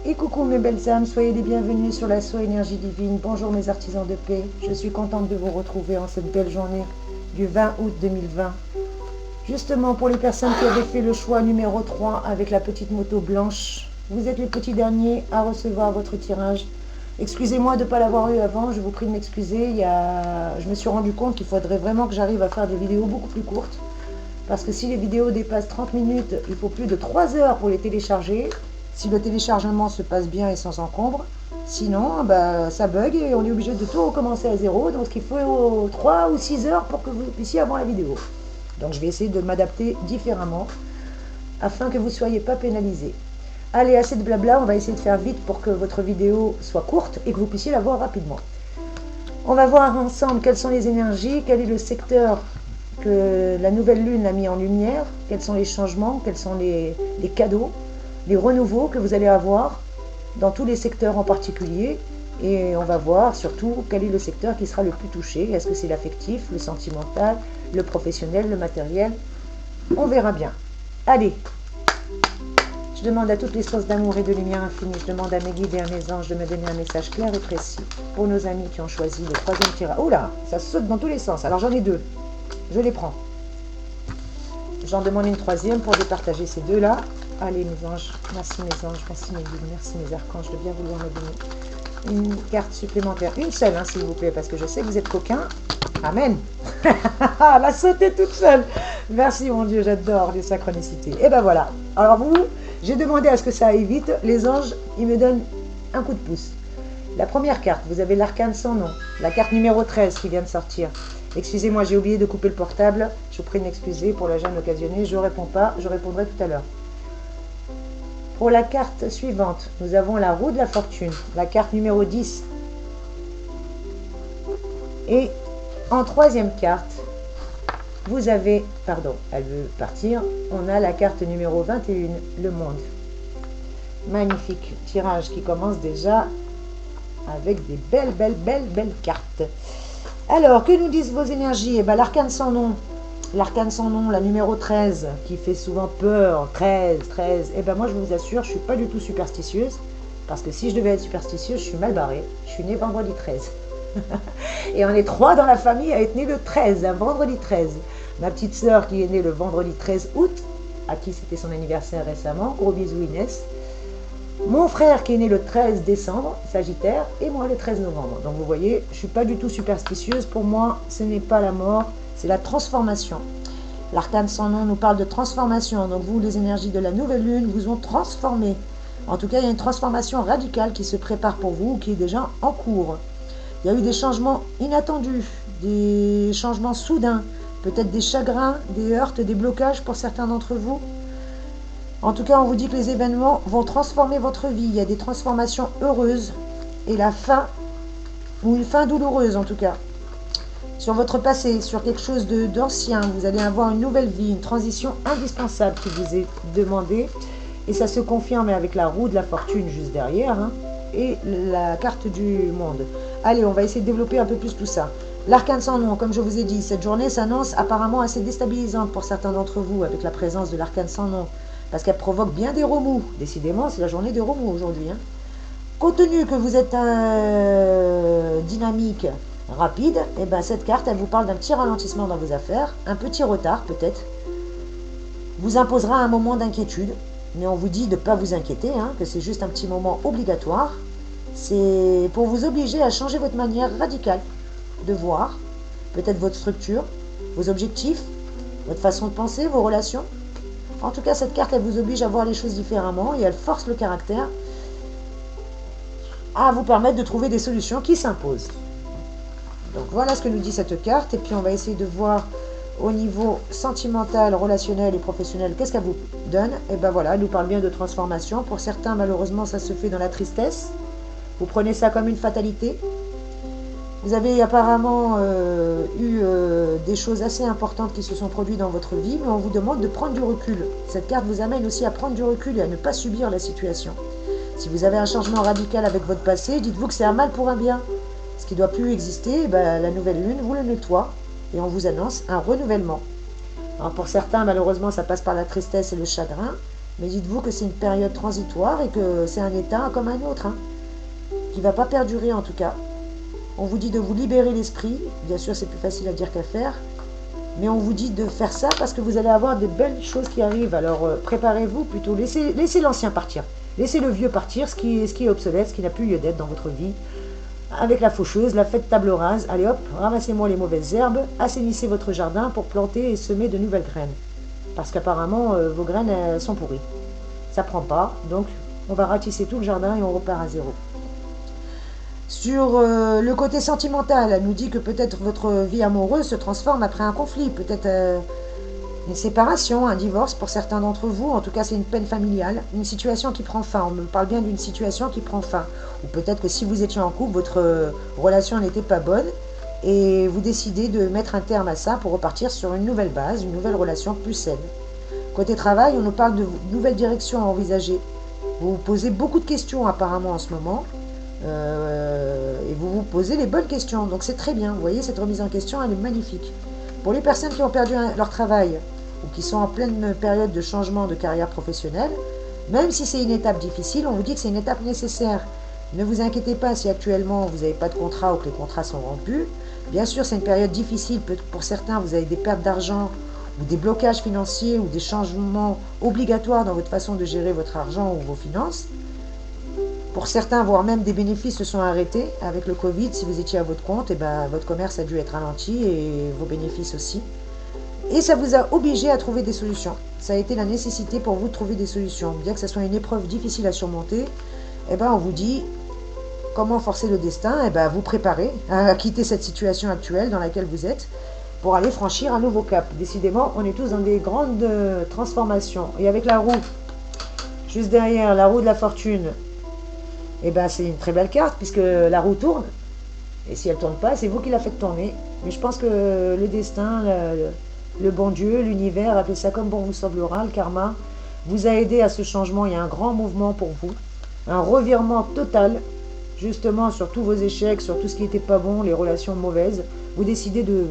Et coucou mes belles âmes, soyez les bienvenus sur la So Énergie Divine. Bonjour mes artisans de paix, je suis contente de vous retrouver en cette belle journée du 20 août 2020. Justement pour les personnes qui avaient fait le choix numéro 3 avec la petite moto blanche, vous êtes les petits derniers à recevoir votre tirage. Excusez-moi de ne pas l'avoir eu avant, je vous prie de m'excuser. Je me suis rendu compte qu'il faudrait vraiment que j'arrive à faire des vidéos beaucoup plus courtes. Parce que si les vidéos dépassent 30 minutes, il faut plus de 3 heures pour les télécharger. Si le téléchargement se passe bien et sans encombre, sinon ça bug et on est obligé de tout recommencer à zéro. Donc il faut 3 ou 6 heures pour que vous puissiez avoir la vidéo. Donc je vais essayer de m'adapter différemment afin que vous ne soyez pas pénalisés. Allez, assez de blabla, on va essayer de faire vite pour que votre vidéo soit courte et que vous puissiez la voir rapidement. On va voir ensemble quelles sont les énergies, quel est le secteur que la nouvelle lune a mis en lumière, quels sont les changements, quels sont les cadeaux, les renouveaux que vous allez avoir dans tous les secteurs en particulier. Et on va voir surtout quel est le secteur qui sera le plus touché. Est-ce que c'est l'affectif, le sentimental, le professionnel, le matériel? On verra bien. Allez, je demande à toutes les sources d'amour et de lumière infinie, je demande à mes guides et à mes anges de me donner un message clair et précis pour nos amis qui ont choisi le troisième tirage. Oh là, ça saute dans tous les sens. Alors j'en ai deux. Je les prends. J'en demande une troisième pour départager ces deux-là. Allez mes anges, merci mes anges, merci mes guides, merci mes archanges de bien vouloir me donner une carte supplémentaire. Une seule, hein, s'il vous plaît, parce que je sais que vous êtes coquins. Amen. Elle a sauté toute seule. Merci mon Dieu, j'adore les synchronicités. Et ben voilà. Alors vous, j'ai demandé à ce que ça aille vite. Les anges, ils me donnent un coup de pouce. La première carte, vous avez l'arcane sans nom. La carte numéro 13 qui vient de sortir. Excusez-moi, j'ai oublié de couper le portable. Je vous prie de m'excuser pour la gêne occasionnée. Je ne réponds pas, je répondrai tout à l'heure. Pour la carte suivante, nous avons la roue de la fortune, la carte numéro 10. Et en troisième carte, vous avez, pardon, elle veut partir, on a la carte numéro 21, le monde. Magnifique tirage qui commence déjà avec des belles cartes. Alors, que nous disent vos énergies? Eh bien, l'arcane sans nom, la numéro 13, qui fait souvent peur, 13, eh bien moi je vous assure, je ne suis pas du tout superstitieuse, parce que si je devais être superstitieuse, je suis mal barrée, je suis née vendredi 13. Et on est 3 dans la famille à être née le 13, un vendredi 13. Ma petite sœur qui est née le vendredi 13 août, à qui c'était son anniversaire récemment, gros bisous Inès. Mon frère qui est né le 13 décembre, Sagittaire, et moi le 13 novembre. Donc vous voyez, je ne suis pas du tout superstitieuse. Pour moi, ce n'est pas la mort, c'est la transformation. L'arcane sans nom nous parle de transformation. Donc vous, les énergies de la nouvelle lune vous ont transformé. En tout cas, il y a une transformation radicale qui se prépare pour vous, qui est déjà en cours. Il y a eu des changements inattendus, des changements soudains, peut-être des chagrins, des heurts, des blocages pour certains d'entre vous. En tout cas, on vous dit que les événements vont transformer votre vie. Il y a des transformations heureuses et la fin, ou une fin douloureuse en tout cas. Sur votre passé, sur quelque chose d'ancien, vous allez avoir une nouvelle vie, une transition indispensable qui vous est demandée. Et ça se confirme avec la roue de la fortune juste derrière, hein, et la carte du monde. Allez, on va essayer de développer un peu plus tout ça. L'arcane sans nom, comme je vous ai dit, cette journée s'annonce apparemment assez déstabilisante pour certains d'entre vous avec la présence de l'arcane sans nom. Parce qu'elle provoque bien des remous. Décidément, c'est la journée des remous aujourd'hui. Hein. Compte tenu que vous êtes dynamique, rapide, et ben cette carte, elle vous parle d'un petit ralentissement dans vos affaires, un petit retard peut-être, vous imposera un moment d'inquiétude, mais on vous dit de ne pas vous inquiéter, hein, que c'est juste un petit moment obligatoire. C'est pour vous obliger à changer votre manière radicale de voir, peut-être votre structure, vos objectifs, votre façon de penser, vos relations. En tout cas, cette carte, elle vous oblige à voir les choses différemment et elle force le caractère à vous permettre de trouver des solutions qui s'imposent. Donc voilà ce que nous dit cette carte. Et puis on va essayer de voir au niveau sentimental, relationnel et professionnel, qu'est-ce qu'elle vous donne. Et ben voilà, elle nous parle bien de transformation. Pour certains, malheureusement, ça se fait dans la tristesse. Vous prenez ça comme une fatalité. Vous avez apparemment eu des choses assez importantes qui se sont produites dans votre vie, mais on vous demande de prendre du recul. Cette carte vous amène aussi à prendre du recul et à ne pas subir la situation. Si vous avez un changement radical avec votre passé, dites-vous que c'est un mal pour un bien. Ce qui ne doit plus exister, la nouvelle lune vous le nettoie et on vous annonce un renouvellement. Alors pour certains, malheureusement, ça passe par la tristesse et le chagrin. Mais dites-vous que c'est une période transitoire et que c'est un état comme un autre, hein, qui ne va pas perdurer en tout cas. On vous dit de vous libérer l'esprit. Bien sûr, c'est plus facile à dire qu'à faire. Mais on vous dit de faire ça parce que vous allez avoir des belles choses qui arrivent. Alors préparez-vous plutôt. Laissez l'ancien partir. Laissez le vieux partir, ce qui est obsolète, ce qui n'a plus lieu d'être dans votre vie. Avec la faucheuse, la fête table rase. Allez hop, ramassez-moi les mauvaises herbes. Assainissez votre jardin pour planter et semer de nouvelles graines. Parce qu'apparemment, vos graines elles sont pourries. Ça prend pas. Donc, on va ratisser tout le jardin et on repart à zéro. Sur le côté sentimental, elle nous dit que peut-être votre vie amoureuse se transforme après un conflit, peut-être une séparation, un divorce pour certains d'entre vous. En tout cas, c'est une peine familiale, une situation qui prend fin. On me parle bien d'une situation qui prend fin. Ou peut-être que si vous étiez en couple, votre relation n'était pas bonne et vous décidez de mettre un terme à ça pour repartir sur une nouvelle base, une nouvelle relation plus saine. Côté travail, on nous parle de nouvelles directions à envisager. Vous vous posez beaucoup de questions apparemment en ce moment. Et vous vous posez les bonnes questions, donc c'est très bien. Vous voyez, cette remise en question, elle est magnifique. Pour les personnes qui ont perdu leur travail ou qui sont en pleine période de changement de carrière professionnelle, même si c'est une étape difficile, on vous dit que c'est une étape nécessaire. Ne vous inquiétez pas si actuellement vous n'avez pas de contrat ou que les contrats sont rompus. Bien sûr, c'est une période difficile. Pour certains, vous avez des pertes d'argent ou des blocages financiers ou des changements obligatoires dans votre façon de gérer votre argent ou vos finances. Pour certains, voire même des bénéfices se sont arrêtés avec le Covid. Si vous étiez à votre compte, votre commerce a dû être ralenti et vos bénéfices aussi. Et ça vous a obligé à trouver des solutions. Ça a été la nécessité pour vous de trouver des solutions. Bien que ce soit une épreuve difficile à surmonter, on vous dit comment forcer le destin. Vous préparez à quitter cette situation actuelle dans laquelle vous êtes pour aller franchir un nouveau cap. Décidément, on est tous dans des grandes transformations. Et avec la roue, juste derrière, la roue de la fortune, c'est une très belle carte puisque la roue tourne. Et si elle ne tourne pas, c'est vous qui la faites tourner. Mais je pense que le destin, le bon Dieu, l'univers, appelez ça comme bon vous semblera, le karma, vous a aidé à ce changement. Il y a un grand mouvement pour vous. Un revirement total, justement, sur tous vos échecs, sur tout ce qui n'était pas bon, les relations mauvaises. Vous décidez de...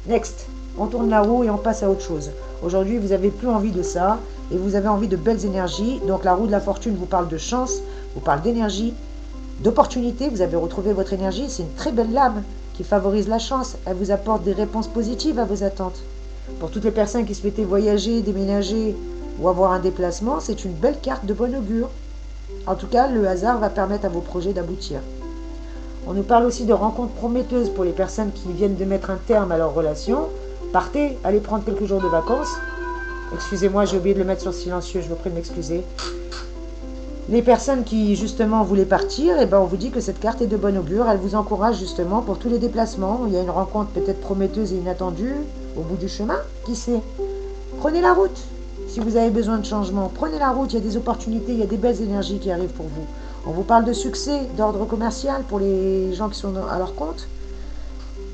Next, on tourne la roue et on passe à autre chose. Aujourd'hui, vous n'avez plus envie de ça et vous avez envie de belles énergies. Donc la roue de la fortune vous parle de chance, vous parle d'énergie, d'opportunité. Vous avez retrouvé votre énergie. C'est une très belle lame qui favorise la chance. Elle vous apporte des réponses positives à vos attentes. Pour toutes les personnes qui souhaitaient voyager, déménager ou avoir un déplacement, c'est une belle carte de bon augure. En tout cas, le hasard va permettre à vos projets d'aboutir. On nous parle aussi de rencontres prometteuses pour les personnes qui viennent de mettre un terme à leur relation. Partez, allez prendre quelques jours de vacances. Excusez-moi, j'ai oublié de le mettre sur silencieux, je vous prie de m'excuser. Les personnes qui justement voulaient partir, on vous dit que cette carte est de bon augure. Elle vous encourage justement pour tous les déplacements. Il y a une rencontre peut-être prometteuse et inattendue au bout du chemin. Qui sait? Prenez la route. Si vous avez besoin de changement, prenez la route. Il y a des opportunités, il y a des belles énergies qui arrivent pour vous. On vous parle de succès, d'ordre commercial pour les gens qui sont à leur compte.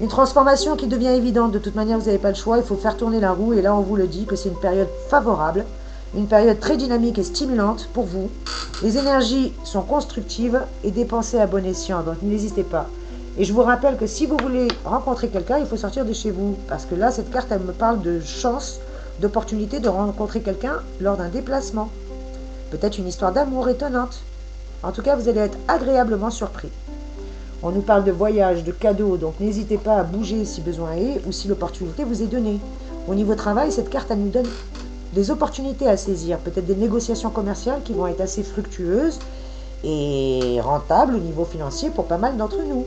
Une transformation qui devient évidente. De toute manière, vous n'avez pas le choix. Il faut faire tourner la roue. Et là, on vous le dit que c'est une période favorable. Une période très dynamique et stimulante pour vous. Les énergies sont constructives et dépensées à bon escient. Donc, n'hésitez pas. Et je vous rappelle que si vous voulez rencontrer quelqu'un, il faut sortir de chez vous. Parce que là, cette carte, elle me parle de chance, d'opportunité de rencontrer quelqu'un lors d'un déplacement. Peut-être une histoire d'amour étonnante. En tout cas, vous allez être agréablement surpris. On nous parle de voyage, de cadeaux, donc n'hésitez pas à bouger si besoin est ou si l'opportunité vous est donnée. Au niveau travail, cette carte, elle nous donne des opportunités à saisir, peut-être des négociations commerciales qui vont être assez fructueuses et rentables au niveau financier pour pas mal d'entre nous.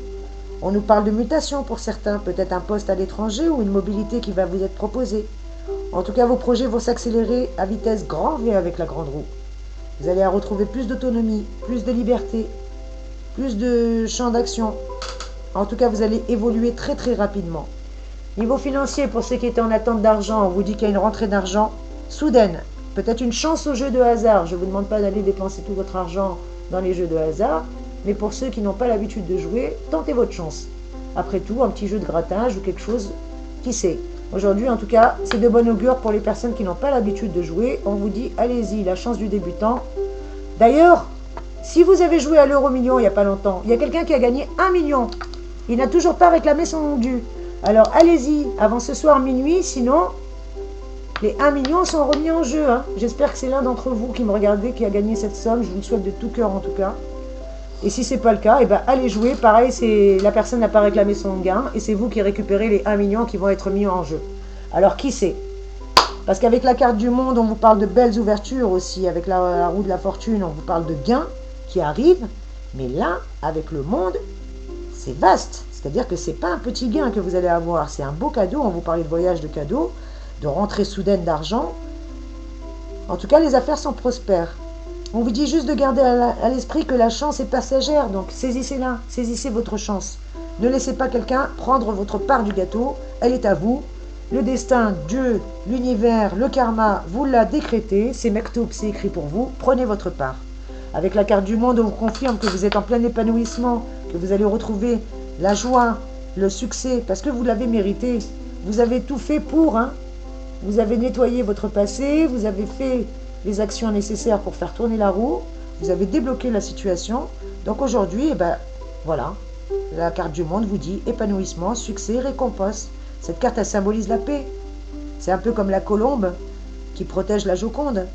On nous parle de mutation pour certains, peut-être un poste à l'étranger ou une mobilité qui va vous être proposée. En tout cas, vos projets vont s'accélérer à vitesse grand V avec la grande roue. Vous allez retrouver plus d'autonomie, plus de liberté, plus de champ d'action. En tout cas, vous allez évoluer très très rapidement. Niveau financier, pour ceux qui étaient en attente d'argent, on vous dit qu'il y a une rentrée d'argent soudaine. Peut-être une chance au jeu de hasard. Je ne vous demande pas d'aller dépenser tout votre argent dans les jeux de hasard. Mais pour ceux qui n'ont pas l'habitude de jouer, tentez votre chance. Après tout, un petit jeu de grattage ou quelque chose, qui sait. Aujourd'hui, en tout cas, c'est de bon augure pour les personnes qui n'ont pas l'habitude de jouer. On vous dit, allez-y, la chance du débutant. D'ailleurs, si vous avez joué à l'euro-million il n'y a pas longtemps, il y a quelqu'un qui a gagné 1 million. Il n'a toujours pas réclamé son dû. Alors allez-y, avant ce soir minuit, sinon, Les 1 million sont remis en jeu. Hein. J'espère que c'est l'un d'entre vous qui me regardez qui a gagné cette somme. Je vous le souhaite de tout cœur en tout cas. Et si ce n'est pas le cas, eh ben, allez jouer. Pareil, la personne n'a pas réclamé son gain et c'est vous qui récupérez les 1 million qui vont être mis en jeu. Alors qui c'est? Parce qu'avec la carte du monde, on vous parle de belles ouvertures aussi. Avec la roue de la fortune, on vous parle de gains qui arrivent. Mais là, avec le monde, c'est vaste. C'est-à-dire que ce n'est pas un petit gain que vous allez avoir. C'est un beau cadeau. On vous parlait de voyage de cadeaux, de rentrée soudaine d'argent. En tout cas, les affaires sont prospères. On vous dit juste de garder à l'esprit que la chance est passagère. Donc saisissez-la. Saisissez votre chance. Ne laissez pas quelqu'un prendre votre part du gâteau. Elle est à vous. Le destin, Dieu, l'univers, le karma, vous l'a décrété. C'est Mektoub, c'est écrit pour vous. Prenez votre part. Avec la carte du monde, on vous confirme que vous êtes en plein épanouissement, que vous allez retrouver la joie, le succès, parce que vous l'avez mérité. Vous avez tout fait pour. Hein. Vous avez nettoyé votre passé, vous avez fait les actions nécessaires pour faire tourner la roue, vous avez débloqué la situation. Donc aujourd'hui, eh ben, voilà, la carte du monde vous dit épanouissement, succès, récompense. Cette carte, elle symbolise la paix. C'est un peu comme la colombe qui protège la Joconde.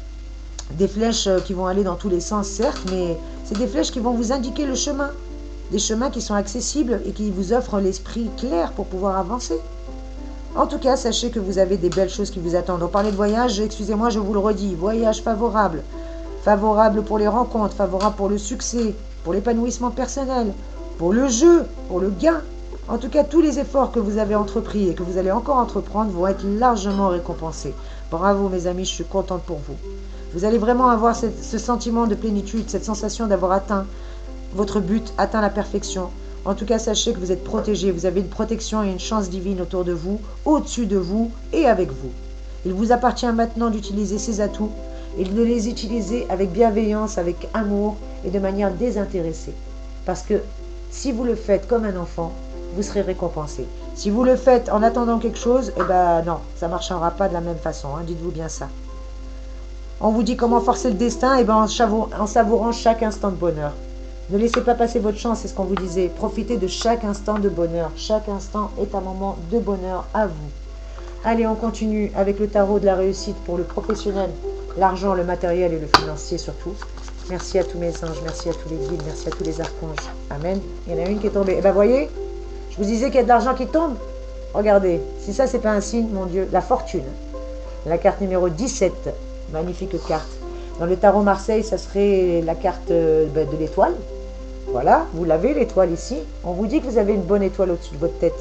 Des flèches qui vont aller dans tous les sens, certes, mais c'est des flèches qui vont vous indiquer le chemin. Des chemins qui sont accessibles et qui vous offrent l'esprit clair pour pouvoir avancer. En tout cas, sachez que vous avez des belles choses qui vous attendent. On parlait de voyage, excusez-moi, je vous le redis. Voyage favorable. Favorable pour les rencontres, favorable pour le succès, pour l'épanouissement personnel, pour le jeu, pour le gain. En tout cas, tous les efforts que vous avez entrepris et que vous allez encore entreprendre vont être largement récompensés. Bravo mes amis, je suis contente pour vous. Vous allez vraiment avoir ce sentiment de plénitude, cette sensation d'avoir atteint votre but, atteint la perfection. En tout cas, sachez que vous êtes protégés, vous avez une protection et une chance divine autour de vous, au-dessus de vous et avec vous. Il vous appartient maintenant d'utiliser ces atouts et de les utiliser avec bienveillance, avec amour et de manière désintéressée. Parce que si vous le faites comme un enfant, vous serez récompensé. Si vous le faites en attendant quelque chose, eh ben non, ça ne marchera pas de la même façon, hein, dites-vous bien ça. On vous dit comment forcer le destin, eh ben en savourant chaque instant de bonheur. Ne laissez pas passer votre chance, c'est ce qu'on vous disait. Profitez de chaque instant de bonheur. Chaque instant est un moment de bonheur à vous. Allez, on continue avec le tarot de la réussite pour le professionnel, l'argent, le matériel et le financier surtout. Merci à tous mes anges, merci à tous les guides, merci à tous les archanges. Amen. Il y en a une qui est tombée. Eh bien, voyez, je vous disais qu'il y a de l'argent qui tombe. Regardez, si ça, c'est pas un signe, mon Dieu, la fortune. La carte numéro 17, magnifique carte. Dans le tarot Marseille, ça serait la carte de l'étoile. Voilà, vous l'avez l'étoile ici. On vous dit que vous avez une bonne étoile au-dessus de votre tête.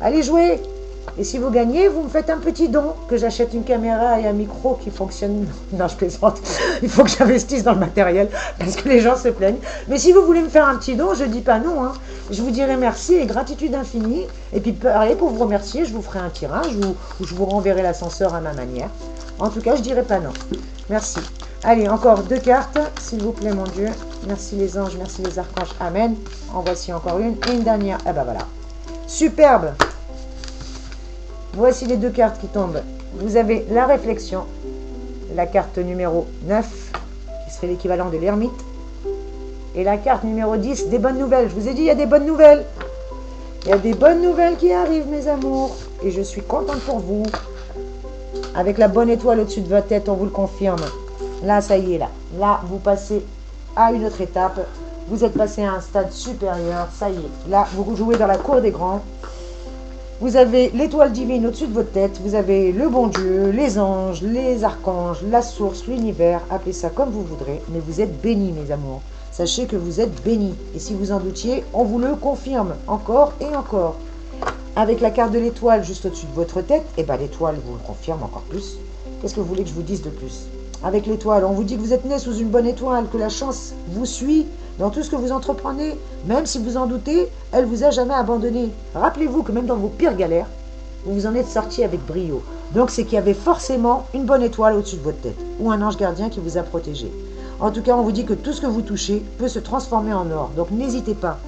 Allez jouer. Et si vous gagnez, vous me faites un petit don, que j'achète une caméra et un micro qui fonctionnent. Non, je plaisante. Il faut que j'investisse dans le matériel parce que les gens se plaignent. Mais si vous voulez me faire un petit don, je ne dis pas non. Hein. Je vous dirai merci et gratitude infinie. Et puis, pareil, pour vous remercier, je vous ferai un tirage ou je vous renverrai l'ascenseur à ma manière. En tout cas, je ne dirai pas non. Merci. Allez, encore 2 cartes, s'il vous plaît, mon Dieu. Merci les anges, merci les archanges. Amen. En voici encore une et une dernière. Ah ben voilà. Superbe. Voici les 2 cartes qui tombent. Vous avez la réflexion, la carte numéro 9, qui serait l'équivalent de l'ermite. Et la carte numéro 10, des bonnes nouvelles. Je vous ai dit, il y a des bonnes nouvelles. Il y a des bonnes nouvelles qui arrivent, mes amours. Et je suis contente pour vous. Avec la bonne étoile au-dessus de votre tête, on vous le confirme. Là, ça y est, là. Là, vous passez à une autre étape. Vous êtes passé à un stade supérieur. Ça y est. Là, vous jouez dans la cour des grands. Vous avez l'étoile divine au-dessus de votre tête. Vous avez le bon Dieu, les anges, les archanges, la source, l'univers. Appelez ça comme vous voudrez. Mais vous êtes bénis, mes amours. Sachez que vous êtes bénis. Et si vous en doutiez, on vous le confirme. Encore et encore. Avec la carte de l'étoile juste au-dessus de votre tête, et bien l'étoile vous le confirme encore plus. Qu'est-ce que vous voulez que je vous dise de plus? Avec l'étoile, on vous dit que vous êtes né sous une bonne étoile, que la chance vous suit dans tout ce que vous entreprenez. Même si vous en doutez, elle vous a jamais abandonné. Rappelez-vous que même dans vos pires galères, vous vous en êtes sorti avec brio. Donc c'est qu'il y avait forcément une bonne étoile au-dessus de votre tête, ou un ange gardien qui vous a protégé. En tout cas, on vous dit que tout ce que vous touchez peut se transformer en or. Donc n'hésitez pas.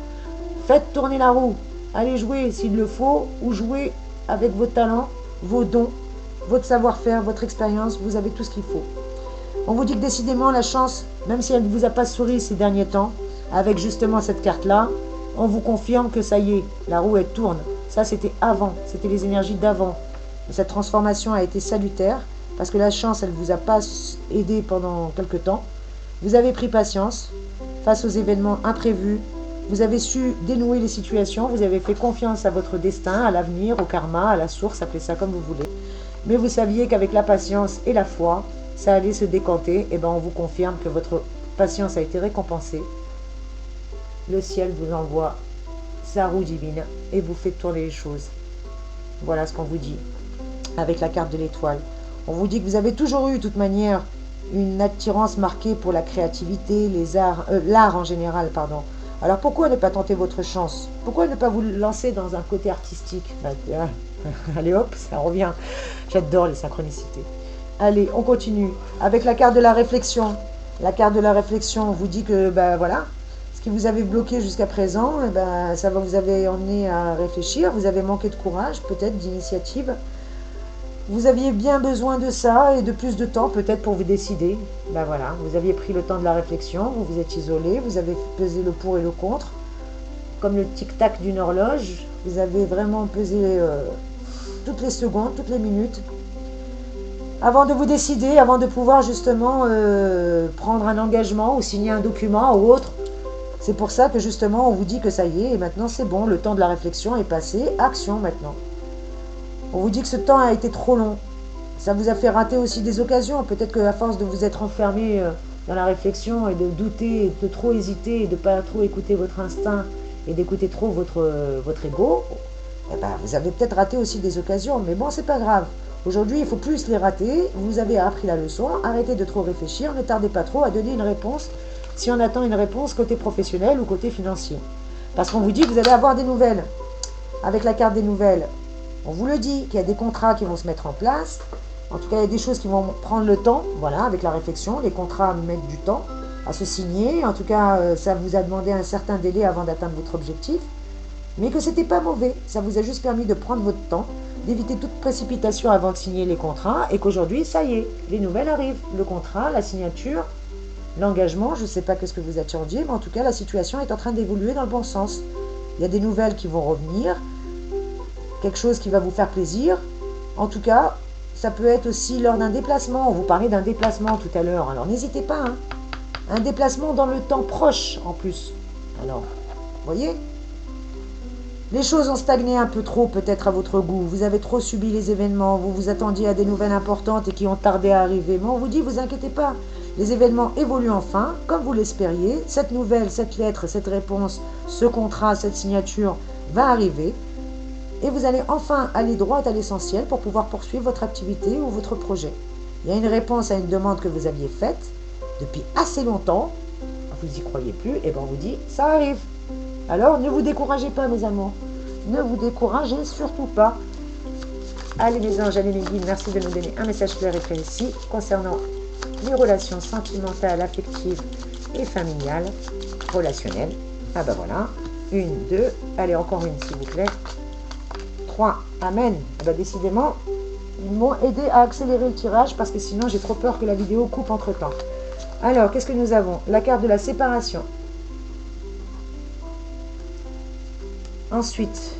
Faites tourner la roue. Allez jouer s'il le faut, ou jouer avec vos talents, vos dons, votre savoir-faire, votre expérience. Vous avez tout ce qu'il faut. On vous dit que décidément la chance, même si elle ne vous a pas souri ces derniers temps, avec justement cette carte-là, on vous confirme que ça y est, la roue elle tourne. Ça c'était avant, c'était les énergies d'avant. Cette transformation a été salutaire parce que la chance, elle ne vous a pas aidé pendant quelque temps. Vous avez pris patience face aux événements imprévus. Vous avez su dénouer les situations, vous avez fait confiance à votre destin, à l'avenir, au karma, à la source, appelez ça comme vous voulez. Mais vous saviez qu'avec la patience et la foi, ça allait se décanter. Et bien on vous confirme que votre patience a été récompensée. Le ciel vous envoie sa roue divine et vous fait tourner les choses. Voilà ce qu'on vous dit avec la carte de l'étoile. On vous dit que vous avez toujours eu, de toute manière, une attirance marquée pour la créativité, les arts, l'art en général, pardon. Alors pourquoi ne pas tenter votre chance? Pourquoi ne pas vous lancer dans un côté artistique? Allez hop, ça revient. J'adore les synchronicités. Allez, on continue avec la carte de la réflexion. La carte de la réflexion vous dit que, voilà, ce qui vous avait bloqué jusqu'à présent, ça va vous avez emmené à réfléchir. Vous avez manqué de courage, peut-être d'initiative. Vous aviez bien besoin de ça et de plus de temps peut-être pour vous décider. Voilà, vous aviez pris le temps de la réflexion, vous vous êtes isolé, vous avez pesé le pour et le contre. Comme le tic-tac d'une horloge, vous avez vraiment pesé toutes les secondes, toutes les minutes. Avant de vous décider, avant de pouvoir justement prendre un engagement ou signer un document ou autre. C'est pour ça que justement on vous dit que ça y est, et maintenant c'est bon, le temps de la réflexion est passé, action maintenant. On vous dit que ce temps a été trop long. Ça vous a fait rater aussi des occasions. Peut-être qu'à force de vous être enfermé dans la réflexion et de douter, et de trop hésiter, et de ne pas trop écouter votre instinct et d'écouter trop votre ego, vous avez peut-être raté aussi des occasions. Mais bon, c'est pas grave. Aujourd'hui, il faut plus les rater. Vous avez appris la leçon. Arrêtez de trop réfléchir. Ne tardez pas trop à donner une réponse si on attend une réponse côté professionnel ou côté financier. Parce qu'on vous dit que vous allez avoir des nouvelles. Avec la carte des nouvelles, on vous le dit, qu'il y a des contrats qui vont se mettre en place. En tout cas, il y a des choses qui vont prendre le temps. Voilà, avec la réflexion, les contrats mettent du temps à se signer. En tout cas, ça vous a demandé un certain délai avant d'atteindre votre objectif. Mais que ce n'était pas mauvais. Ça vous a juste permis de prendre votre temps, d'éviter toute précipitation avant de signer les contrats. Et qu'aujourd'hui, ça y est, les nouvelles arrivent. Le contrat, la signature, l'engagement, je ne sais pas ce que vous attendiez, mais en tout cas, la situation est en train d'évoluer dans le bon sens. Il y a des nouvelles qui vont revenir. Quelque chose qui va vous faire plaisir. En tout cas, ça peut être aussi lors d'un déplacement. On vous parlait d'un déplacement tout à l'heure. Alors n'hésitez pas. Un déplacement dans le temps proche en plus. Alors, vous voyez, les choses ont stagné un peu trop peut-être à votre goût. Vous avez trop subi les événements. Vous vous attendiez à des nouvelles importantes et qui ont tardé à arriver. Mais on vous dit, vous inquiétez pas. Les événements évoluent enfin, comme vous l'espériez. Cette nouvelle, cette lettre, cette réponse, ce contrat, cette signature va arriver. Et vous allez enfin aller droit à l'essentiel pour pouvoir poursuivre votre activité ou votre projet. Il y a une réponse à une demande que vous aviez faite depuis assez longtemps. Vous n'y croyez plus, et bien on vous dit, ça arrive. Alors ne vous découragez pas mes amours. Ne vous découragez surtout pas. Allez mes anges, allez mes guides, merci de nous donner un message clair et précis concernant les relations sentimentales, affectives et familiales, relationnelles. Voilà. 1, 2, allez encore une s'il vous plaît. 3. Amen. Décidément, ils m'ont aidé à accélérer le tirage parce que sinon j'ai trop peur que la vidéo coupe entre temps. Alors, qu'est-ce que nous avons? La carte de la séparation. Ensuite,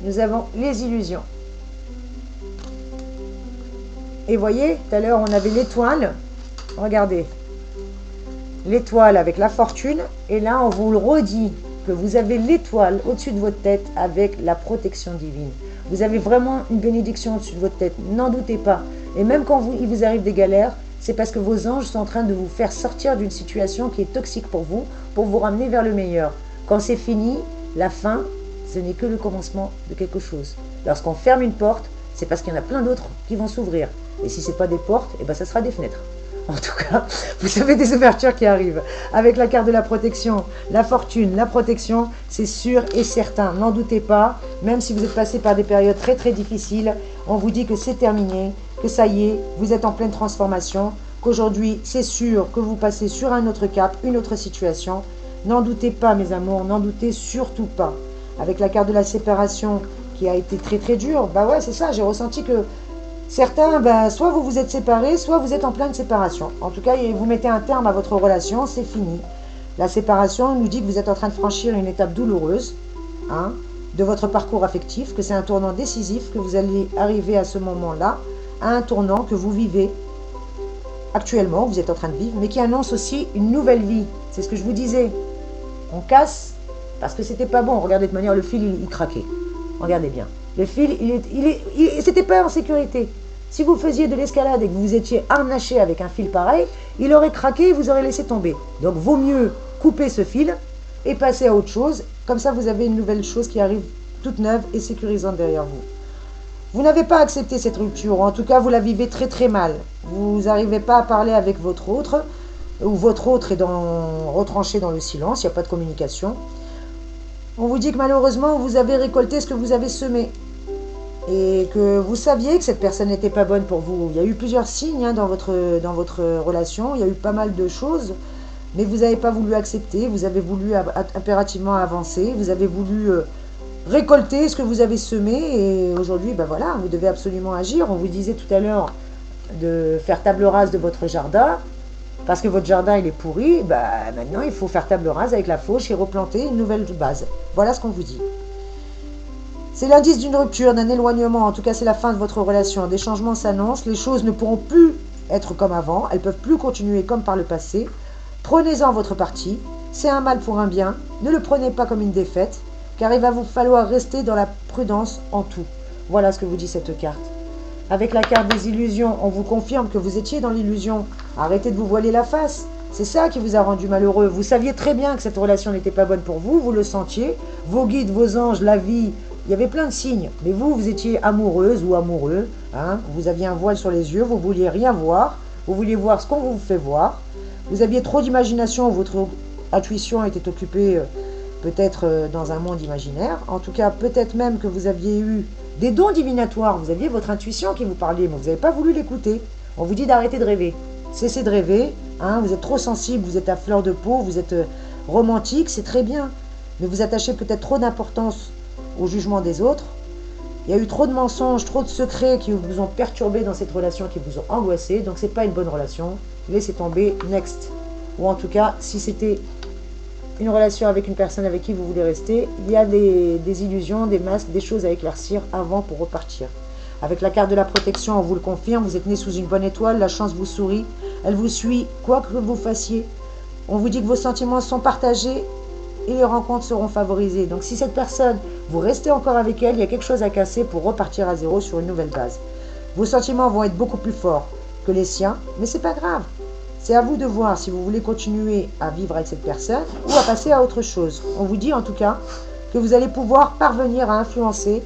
nous avons les illusions. Et voyez, tout à l'heure on avait l'étoile. Regardez. L'étoile avec la fortune. Et là, on vous le redit. Que vous avez l'étoile au-dessus de votre tête avec la protection divine. Vous avez vraiment une bénédiction au-dessus de votre tête, n'en doutez pas. Et même quand il vous arrive des galères, c'est parce que vos anges sont en train de vous faire sortir d'une situation qui est toxique pour vous ramener vers le meilleur. Quand c'est fini, la fin, ce n'est que le commencement de quelque chose. Lorsqu'on ferme une porte, c'est parce qu'il y en a plein d'autres qui vont s'ouvrir. Et si ce n'est pas des portes, ça sera des fenêtres. En tout cas, vous avez des ouvertures qui arrivent. Avec la carte de la protection, la fortune, la protection, c'est sûr et certain. N'en doutez pas, même si vous êtes passé par des périodes très très difficiles, on vous dit que c'est terminé, que ça y est, vous êtes en pleine transformation, qu'aujourd'hui, c'est sûr que vous passez sur un autre cap, une autre situation. N'en doutez pas, mes amours, n'en doutez surtout pas. Avec la carte de la séparation qui a été très très dure, ouais, c'est ça, j'ai ressenti que certains, soit vous vous êtes séparés, soit vous êtes en pleine séparation. En tout cas, vous mettez un terme à votre relation, c'est fini. La séparation nous dit que vous êtes en train de franchir une étape douloureuse de votre parcours affectif, que c'est un tournant décisif, que vous allez arriver à ce moment-là, à un tournant que vous vivez actuellement, vous êtes en train de vivre, mais qui annonce aussi une nouvelle vie. C'est ce que je vous disais. On casse parce que c'était pas bon. Regardez, de manière, le fil, il craquait. Regardez bien. Le fil, c'était pas en sécurité. Si vous faisiez de l'escalade et que vous étiez harnaché avec un fil pareil, il aurait craqué et vous aurez laissé tomber. Donc, vaut mieux couper ce fil et passer à autre chose. Comme ça, vous avez une nouvelle chose qui arrive toute neuve et sécurisante derrière vous. Vous n'avez pas accepté cette rupture, ou en tout cas, vous la vivez très très mal. Vous n'arrivez pas à parler avec votre autre, ou votre autre est retranché dans le silence, il n'y a pas de communication. On vous dit que malheureusement, vous avez récolté ce que vous avez semé. Et que vous saviez que cette personne n'était pas bonne pour vous. Il y a eu plusieurs signes dans votre relation, il y a eu pas mal de choses, mais vous n'avez pas voulu accepter, vous avez voulu impérativement avancer, vous avez voulu récolter ce que vous avez semé, et aujourd'hui, ben voilà, vous devez absolument agir. On vous disait tout à l'heure de faire table rase de votre jardin, parce que votre jardin il est pourri, maintenant il faut faire table rase avec la fauche et replanter une nouvelle base. Voilà ce qu'on vous dit. C'est l'indice d'une rupture, d'un éloignement, en tout cas c'est la fin de votre relation. Des changements s'annoncent, les choses ne pourront plus être comme avant, elles ne peuvent plus continuer comme par le passé. Prenez-en votre parti, c'est un mal pour un bien, ne le prenez pas comme une défaite, car il va vous falloir rester dans la prudence en tout. Voilà ce que vous dit cette carte. Avec la carte des illusions, on vous confirme que vous étiez dans l'illusion. Arrêtez de vous voiler la face. C'est ça qui vous a rendu malheureux. Vous saviez très bien que cette relation n'était pas bonne pour vous, vous le sentiez. Vos guides, vos anges, la vie, il y avait plein de signes. Mais vous étiez amoureuse ou amoureux. Vous aviez un voile sur les yeux, vous ne vouliez rien voir. Vous vouliez voir ce qu'on vous fait voir. Vous aviez trop d'imagination, votre intuition était occupée peut-être dans un monde imaginaire. En tout cas, peut-être même que vous aviez eu des dons divinatoires. Vous aviez votre intuition qui vous parlait, mais vous n'avez pas voulu l'écouter. On vous dit d'arrêter de rêver. Cessez de rêver. Vous êtes trop sensible, vous êtes à fleur de peau, vous êtes romantique, c'est très bien. Mais vous attachez peut-être trop d'importance au jugement des autres. Il y a eu trop de mensonges, trop de secrets qui vous ont perturbé dans cette relation, qui vous ont angoissé. Donc c'est pas une bonne relation. Laissez tomber, next. Ou en tout cas, si c'était une relation avec une personne avec qui vous voulez rester, il y a des illusions, des masques, des choses à éclaircir avant pour repartir. Avec la carte de la protection, on vous le confirme, vous êtes né sous une bonne étoile, la chance vous sourit, elle vous suit, quoi que vous fassiez. On vous dit que vos sentiments sont partagés et les rencontres seront favorisées. Donc si cette personne, vous restez encore avec elle, il y a quelque chose à casser pour repartir à zéro sur une nouvelle base. Vos sentiments vont être beaucoup plus forts que les siens, mais c'est pas grave. C'est à vous de voir si vous voulez continuer à vivre avec cette personne ou à passer à autre chose. On vous dit en tout cas que vous allez pouvoir parvenir à influencer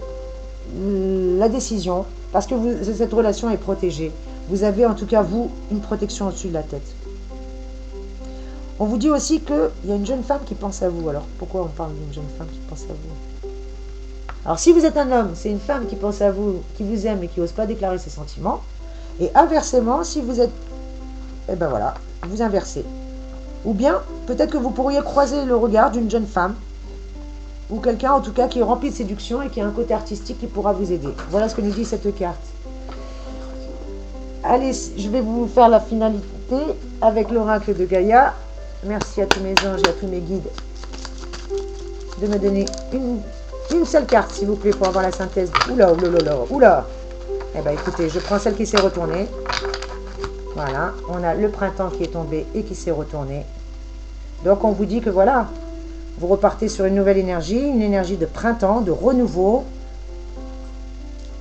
la décision parce que cette relation est protégée. Vous avez en tout cas, vous, une protection au-dessus de la tête. On vous dit aussi qu'il y a une jeune femme qui pense à vous. Alors pourquoi on parle d'une jeune femme qui pense à vous? Alors si vous êtes un homme, c'est une femme qui pense à vous, qui vous aime et qui n'ose pas déclarer ses sentiments. Et inversement, si vous êtes... voilà, vous inversez. Ou bien, peut-être que vous pourriez croiser le regard d'une jeune femme, ou quelqu'un en tout cas qui est rempli de séduction et qui a un côté artistique qui pourra vous aider. Voilà ce que nous dit cette carte. Allez, je vais vous faire la finalité avec l'oracle de Gaïa. Merci à tous mes anges et à tous mes guides de me donner une seule carte, s'il vous plaît, pour avoir la synthèse. Oula. Écoutez, je prends celle qui s'est retournée. Voilà, on a le printemps qui est tombé et qui s'est retourné. Donc on vous dit que voilà, vous repartez sur une nouvelle énergie, une énergie de printemps, de renouveau.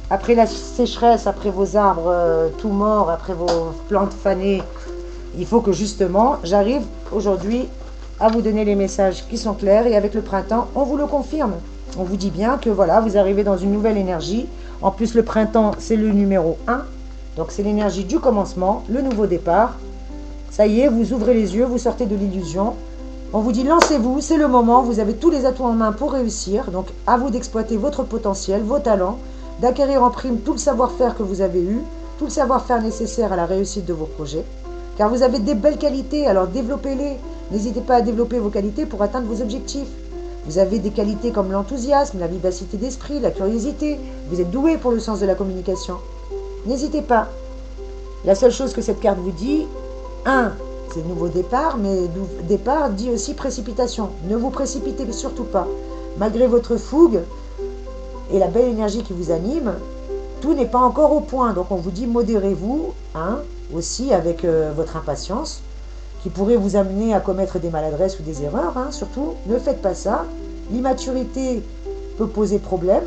Après la sécheresse, après vos arbres tout morts, après vos plantes fanées, il faut que justement, j'arrive aujourd'hui à vous donner les messages qui sont clairs. Et avec le printemps, on vous le confirme. On vous dit bien que voilà, vous arrivez dans une nouvelle énergie. En plus, le printemps, c'est le numéro 1. Donc c'est l'énergie du commencement, le nouveau départ. Ça y est, vous ouvrez les yeux, vous sortez de l'illusion. On vous dit lancez-vous, c'est le moment, vous avez tous les atouts en main pour réussir. Donc à vous d'exploiter votre potentiel, vos talents, d'acquérir en prime tout le savoir-faire que vous avez eu, tout le savoir-faire nécessaire à la réussite de vos projets. Car vous avez des belles qualités, alors développez-les. N'hésitez pas à développer vos qualités pour atteindre vos objectifs. Vous avez des qualités comme l'enthousiasme, la vivacité d'esprit, la curiosité. Vous êtes doué pour le sens de la communication. N'hésitez pas. La seule chose que cette carte vous dit, c'est le nouveau départ, mais départ dit aussi précipitation. Ne vous précipitez surtout pas. Malgré votre fougue et la belle énergie qui vous anime, tout n'est pas encore au point. Donc on vous dit modérez-vous, hein, aussi avec votre impatience, qui pourrait vous amener à commettre des maladresses ou des erreurs. Hein. Surtout, ne faites pas ça. L'immaturité peut poser problème.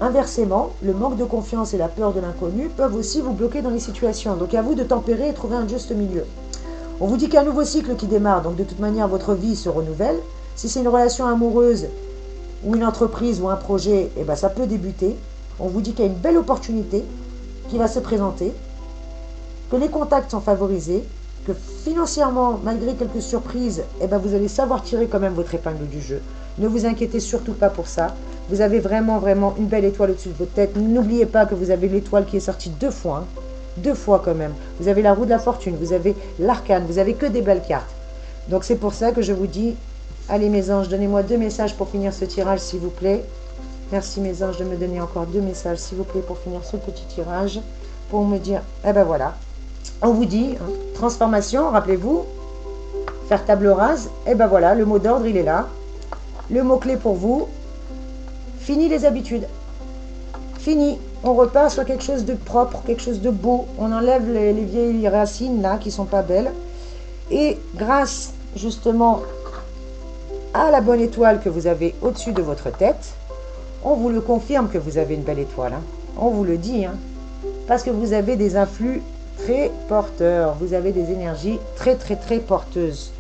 Inversement, le manque de confiance et la peur de l'inconnu peuvent aussi vous bloquer dans les situations. Donc à vous de tempérer et trouver un juste milieu. On vous dit qu'il y a un nouveau cycle qui démarre, donc de toute manière votre vie se renouvelle. Si c'est une relation amoureuse ou une entreprise ou un projet, eh ben, ça peut débuter. On vous dit qu'il y a une belle opportunité qui va se présenter, que les contacts sont favorisés, que financièrement, malgré quelques surprises, eh ben, vous allez savoir tirer quand même votre épingle du jeu. Ne vous inquiétez surtout pas pour ça. Vous avez vraiment, vraiment une belle étoile au-dessus de votre tête. N'oubliez pas que vous avez l'étoile qui est sortie 2 fois. Hein. 2 fois quand même. Vous avez la roue de la fortune, vous avez l'arcane, vous avez que des belles cartes. Donc c'est pour ça que je vous dis, allez mes anges, donnez-moi 2 messages pour finir ce tirage s'il vous plaît. Merci mes anges de me donner encore 2 messages s'il vous plaît pour finir ce petit tirage. Pour me dire, eh ben voilà. On vous dit, hein, transformation, rappelez-vous, faire table rase, eh ben voilà, le mot d'ordre il est là. Le mot-clé pour vous, fini les habitudes. Fini, on repart sur quelque chose de propre, quelque chose de beau. On enlève les vieilles racines là qui sont pas belles. Et grâce justement à la bonne étoile que vous avez au-dessus de votre tête, on vous le confirme que vous avez une belle étoile. Hein. On vous le dit, hein, parce que vous avez des influx très porteurs. Vous avez des énergies très très très porteuses.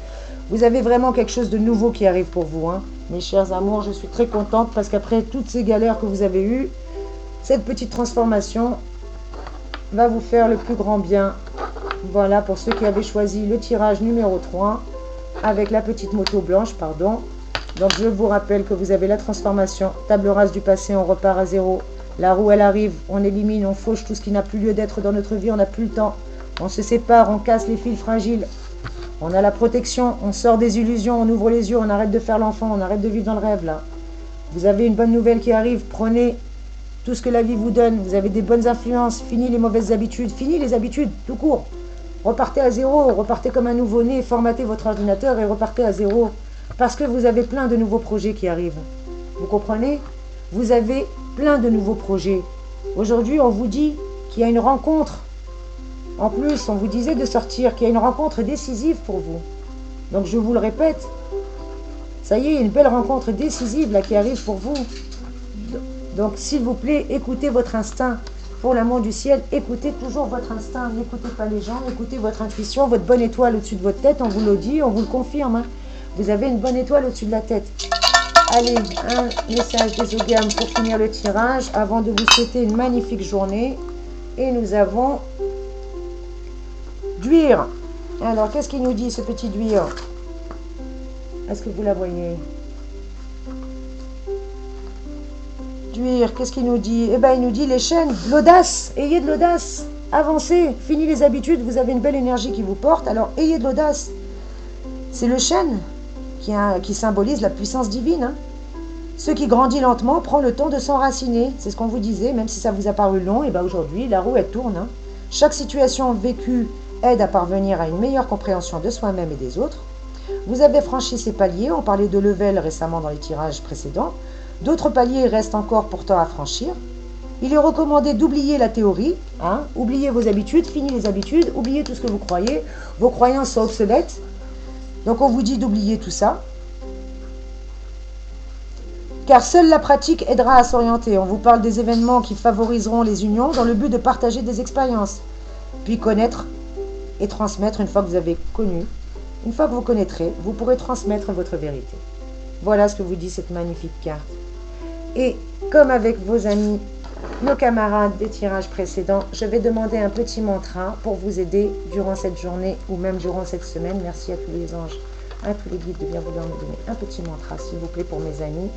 Vous avez vraiment quelque chose de nouveau qui arrive pour vous. Hein. Mes chers amours, je suis très contente parce qu'après toutes ces galères que vous avez eues, cette petite transformation va vous faire le plus grand bien. Voilà, pour ceux qui avaient choisi le tirage numéro 3, avec la petite moto blanche, pardon. Donc je vous rappelle que vous avez la transformation, table rase du passé, on repart à zéro. La roue, elle arrive, on élimine, on fauche tout ce qui n'a plus lieu d'être dans notre vie, on n'a plus le temps. On se sépare, on casse les fils fragiles. On a la protection, on sort des illusions, on ouvre les yeux, on arrête de faire l'enfant, on arrête de vivre dans le rêve là. Vous avez une bonne nouvelle qui arrive, prenez tout ce que la vie vous donne, vous avez des bonnes influences, fini les mauvaises habitudes, fini les habitudes, tout court. Repartez à zéro, repartez comme un nouveau-né, formatez votre ordinateur et repartez à zéro. Parce que vous avez plein de nouveaux projets qui arrivent. Vous comprenez? Vous avez plein de nouveaux projets. Aujourd'hui, on vous dit qu'il y a une rencontre. En plus, on vous disait de sortir, qu'il y a une rencontre décisive pour vous. Donc je vous le répète, ça y est, il y a une belle rencontre décisive là qui arrive pour vous. Donc s'il vous plaît, écoutez votre instinct. Pour l'amour du ciel, écoutez toujours votre instinct. N'écoutez pas les gens, écoutez votre intuition, votre bonne étoile au-dessus de votre tête. On vous le dit, on vous le confirme. Hein. Vous avez une bonne étoile au-dessus de la tête. Allez, un message des Ogames pour finir le tirage avant de vous souhaiter une magnifique journée. Et nous avons Duir. Alors, qu'est-ce qu'il nous dit, ce petit Duir? Est-ce que vous la voyez? Duir, qu'est-ce qu'il nous dit? Eh bien, il nous dit les chaînes, l'audace. Ayez de l'audace. Avancez, fini les habitudes. Vous avez une belle énergie qui vous porte. Alors, ayez de l'audace. C'est le chêne qui symbolise la puissance divine. Hein. Ce qui grandit lentement prend le temps de s'enraciner. C'est ce qu'on vous disait, même si ça vous a paru long. Et bien aujourd'hui, la roue, elle tourne. Hein. Chaque situation vécue aide à parvenir à une meilleure compréhension de soi-même et des autres. Vous avez franchi ces paliers. On parlait de level récemment dans les tirages précédents. D'autres paliers restent encore pourtant à franchir. Il est recommandé d'oublier la théorie, hein, oubliez vos habitudes, fini les habitudes, oubliez tout ce que vous croyez, vos croyances sont obsolètes. Donc on vous dit d'oublier tout ça. Car seule la pratique aidera à s'orienter. On vous parle des événements qui favoriseront les unions dans le but de partager des expériences, puis connaître et transmettre une fois que vous avez connu. Une fois que vous connaîtrez, vous pourrez transmettre votre vérité. Voilà ce que vous dit cette magnifique carte. Et comme avec vos amis, nos camarades des tirages précédents, je vais demander un petit mantra pour vous aider durant cette journée ou même durant cette semaine. Merci à tous les anges, à tous les guides de bien vouloir me donner un petit mantra, s'il vous plaît, pour mes amis.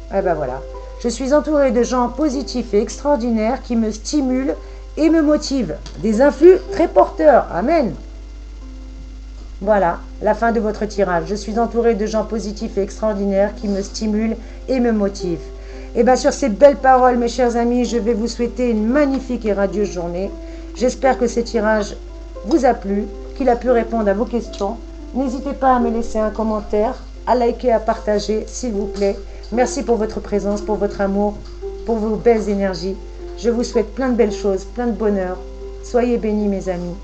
Ah ben voilà. Je suis entourée de gens positifs et extraordinaires qui me stimulent et me motivent. Des influx très porteurs. Amen. Voilà, la fin de votre tirage. Je suis entourée de gens positifs et extraordinaires qui me stimulent et me motivent. Et bien sur ces belles paroles, mes chers amis, je vais vous souhaiter une magnifique et radieuse journée. J'espère que ce tirage vous a plu, qu'il a pu répondre à vos questions. N'hésitez pas à me laisser un commentaire, à liker, à partager, s'il vous plaît. Merci pour votre présence, pour votre amour, pour vos belles énergies. Je vous souhaite plein de belles choses, plein de bonheur. Soyez bénis mes amis.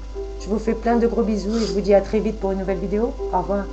Je vous fais plein de gros bisous et je vous dis à très vite pour une nouvelle vidéo. Au revoir.